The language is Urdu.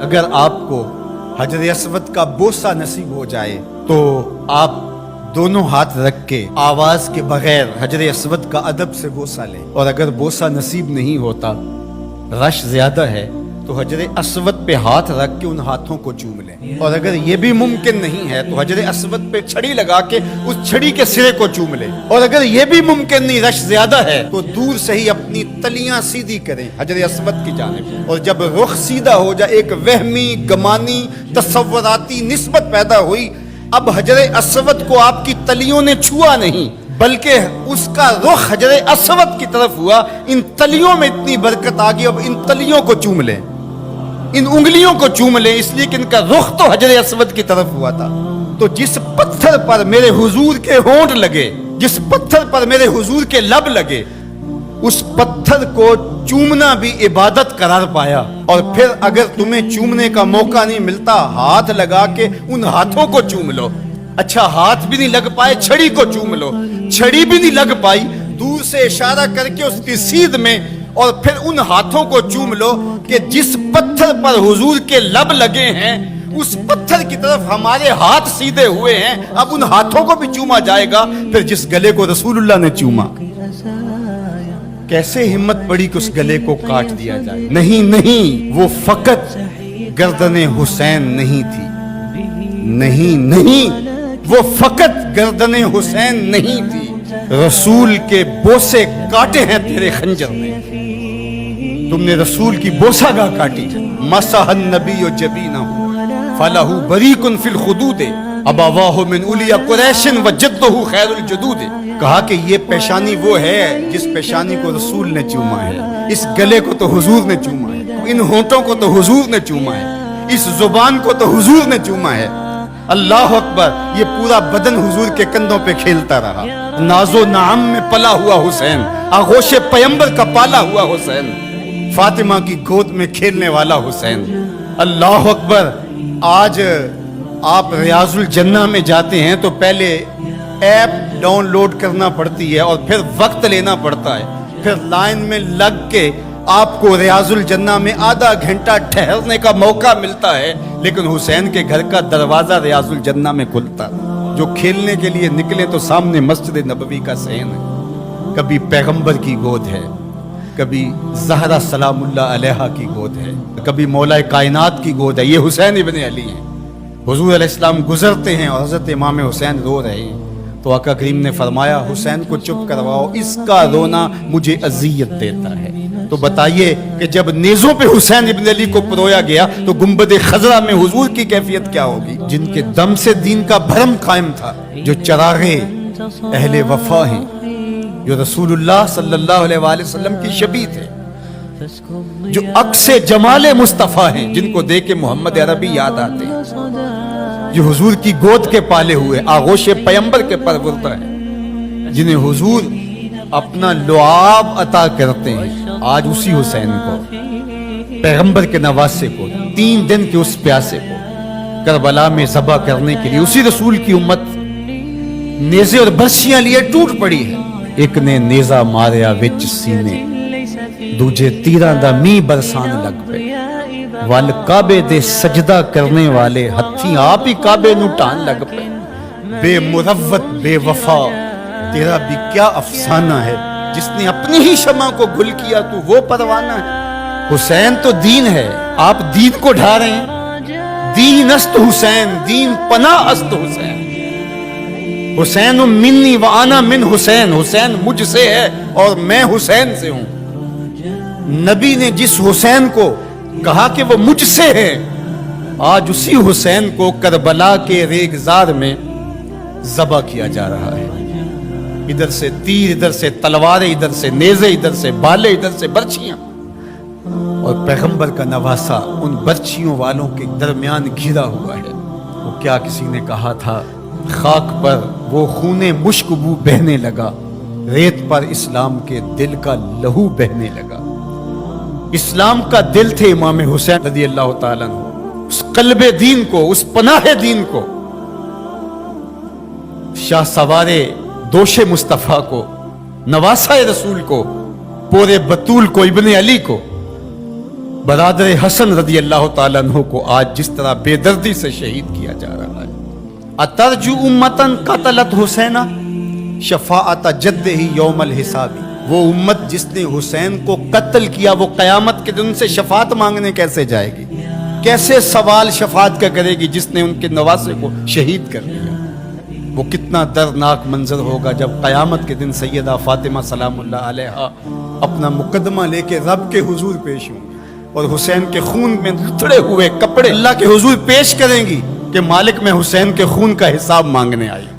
اگر آپ کو حجر اسود کا بوسہ نصیب ہو جائے تو آپ دونوں ہاتھ رکھ کے آواز کے بغیر حجر اسود کا ادب سے بوسہ لیں، اور اگر بوسہ نصیب نہیں ہوتا، رش زیادہ ہے، تو حجر اسود پہ ہاتھ رکھ کے ان ہاتھوں کو چوم لیں، اور اگر یہ بھی ممکن نہیں ہے تو حجر اسود پہ چھڑی لگا کے اس چھڑی کے سرے کو چوم لیں، اور اگر یہ بھی ممکن نہیں، رش زیادہ ہے، تو دور سے ہی اپنی تلیاں سیدھی کریں حجر اسود کی جانب، اور جب رخ سیدھا ہو جائے، ایک وہمی گمانی تصوراتی نسبت پیدا ہوئی، اب حجر اسود کو آپ کی تلیوں نے چھوا نہیں بلکہ اس کا رخ حجر اسود کی طرف ہوا، ان تلیوں میں اتنی برکت آ گئی، اب ان تلیوں کو چوم لیں، ان انگلیوں کو چوم لیں، اس لیے کہ ان کا رخ تو حجر اسود کی طرف ہوا تھا۔ تو جس پتھر پر میرے حضور کے ہونٹ لگے، جس پتھر پر میرے حضور کے لب لگے، اس پتھر کو چومنا بھی عبادت قرار پایا۔ اور پھر اگر تمہیں چومنے کا موقع نہیں ملتا، ہاتھ لگا کے ان ہاتھوں کو چوم لو۔ اچھا ہاتھ بھی نہیں لگ پائے، چھڑی کو چوم لو، چھڑی بھی نہیں لگ پائی، دور سے اشارہ کر کے اس کی سیدھ میں، اور پھر ان ہاتھوں کو چوم لو کہ جس پتھر پر حضور کے لب لگے ہیں اس پتھر کی طرف ہمارے ہاتھ سیدھے ہوئے ہیں، اب ان ہاتھوں کو بھی چوما جائے گا۔ پھر جس گلے کو رسول اللہ نے چوما، کیسے ہمت پڑی کہ اس گلے کو کاٹ دیا جائے؟ نہیں، وہ فقط گردن حسین نہیں تھی، نہیں، وہ فقط گردن حسین نہیں تھی، رسول کے بوسے کاٹے ہیں تیرے خنجر نے، تم نے رسول کی بوسہ گاہ کاٹی۔ مسح النبی جبینہ فلہ بریق فی الخدود ابواہ من اولیاء قریش وجدہ خیر الجدود۔ کہا کہ یہ پیشانی وہ ہے جس پیشانی کو رسول نے چوما ہے، اس گلے کو تو حضور نے چوما ہے، ان ہونٹوں کو تو حضور نے چوما ہے، اس زبان کو تو حضور نے چوما ہے۔ اللہ اکبر، یہ پورا بدن حضور کے کندھوں پہ کھیلتا رہا۔ ناز و نعم میں پلا ہوا حسین، آغوش پیمبر کا پالا ہوا حسین، فاطمہ کی گود میں کھیلنے والا حسین۔ اللہ اکبر، آج آپ ریاض الجنہ میں جاتے ہیں تو پہلے ایپ ڈاؤن لوڈ کرنا پڑتی ہے اور پھر وقت لینا پڑتا ہے، پھر لائن میں لگ کے آپ کو ریاض الجنہ میں آدھا گھنٹہ ٹھہرنے کا موقع ملتا ہے، لیکن حسین کے گھر کا دروازہ ریاض الجنہ میں کھلتا۔ جو کھیلنے کے لیے نکلے تو سامنے مسجد نبوی کا صحن ہے، کبھی پیغمبر کی گود ہے، کبھی زہرا سلام اللہ علیہا کی گود ہے، کبھی مولا کائنات کی گود ہے۔ یہ حسین ابن علی ہیں۔ حضور علیہ السلام گزرتے ہیں اور حضرت امام حسین رو رہے ہیں، تو آقا کریم نے فرمایا حسین کو چپ کرواؤ، اس کا رونا مجھے اذیت دیتا ہے۔ تو بتائیے کہ جب نیزوں پہ حسین ابن علی کو پرویا گیا تو گنبد خضرا میں حضور کی کیفیت کیا ہوگی؟ جن کے دم سے دین کا بھرم قائم تھا، جو چراغے اہل وفا ہیں، جو رسول اللہ صلی اللہ علیہ وآلہ وسلم کی شبیہ تھے، جو عکس جمال مصطفیٰ ہیں، جن کو دیکھ کے محمد عربی یاد آتے ہیں، جو حضور کی گود کے پالے ہوئے، آغوش پیمبر کے پروردہ ہیں، جنہیں حضور اپنا لعاب عطا کرتے ہیں۔ آج اسی حسین کو، پیغمبر کے نواسے کو، 3 دن کے اس پیاسے کو کربلا میں ذبح کرنے کے لیے اسی رسول کی امت نیزے اور برچیاں لیے ٹوٹ پڑی ہے۔ ایک نے نیزہ ماریا وچ سینے، دوجے تیراں دا می برسان لگ پے، وال کعبے دے سجدہ کرنے والے ہتھی آپ ہی کعبے نو ٹان لگ پے۔ بے مروت بے وفا تیرا بھی کیا افسانہ ہے، جس نے اپنی ہی شمع کو گل کیا تو وہ پروانہ ہے۔ حسین تو دین ہے، آپ دین کو ڈھا رہے ہیں۔ دین است حسین، دین پناہ است حسین، حسین منی و انا من حسین، حسین مجھ سے ہے اور میں حسین سے ہوں۔ نبی نے جس حسین کو کہا کہ وہ مجھ سے ہے، آج اسی حسین کو کربلا کے ریگزار میں ذبح کیا جا رہا ہے۔ ادھر سے تیر، ادھر سے تلواریں، ادھر سے نیزے، ادھر سے بالے، ادھر سے برچیاں، اور پیغمبر کا نواسا ان برچیوں والوں کے درمیان گھرا ہوا ہے۔ وہ کیا کسی نے کہا تھا، خاک پر وہ خون مشک بو بہنے لگا، ریت پر اسلام کے دل کا لہو بہنے لگا۔ اسلام کا دل تھے امام حسین رضی اللہ تعالیٰ عنہ، اس قلب دین کو، اس پناہ دین کو، شاہ سوارے دوش مصطفیٰ کو، نواسہ رسول کو، پورے بطول کو، ابن علی کو برادر حسن رضی اللہ تعالیٰ عنہ کو آج جس طرح بے دردی سے شہید کیا جا رہا ہے. اترجو امتن قتلت حسینا شفاعت جد ہی یوم الحساب. وہ امت جس نے حسین کو قتل کیا وہ قیامت کے دن سے شفاعت مانگنے کیسے جائے گی؟ کیسے سوال شفاعت کا کرے گی جس نے ان کے نواسے کو شہید کر دیا؟ وہ کتنا دردناک منظر ہوگا جب قیامت کے دن سیدہ فاطمہ سلام اللہ علیہا اپنا مقدمہ لے کے رب کے حضور پیش ہوں گی اور حسین کے خون میں لتڑے ہوئے کپڑے اللہ کے حضور پیش کریں گی کہ مالک میں حسین کے خون کا حساب مانگنے آئی.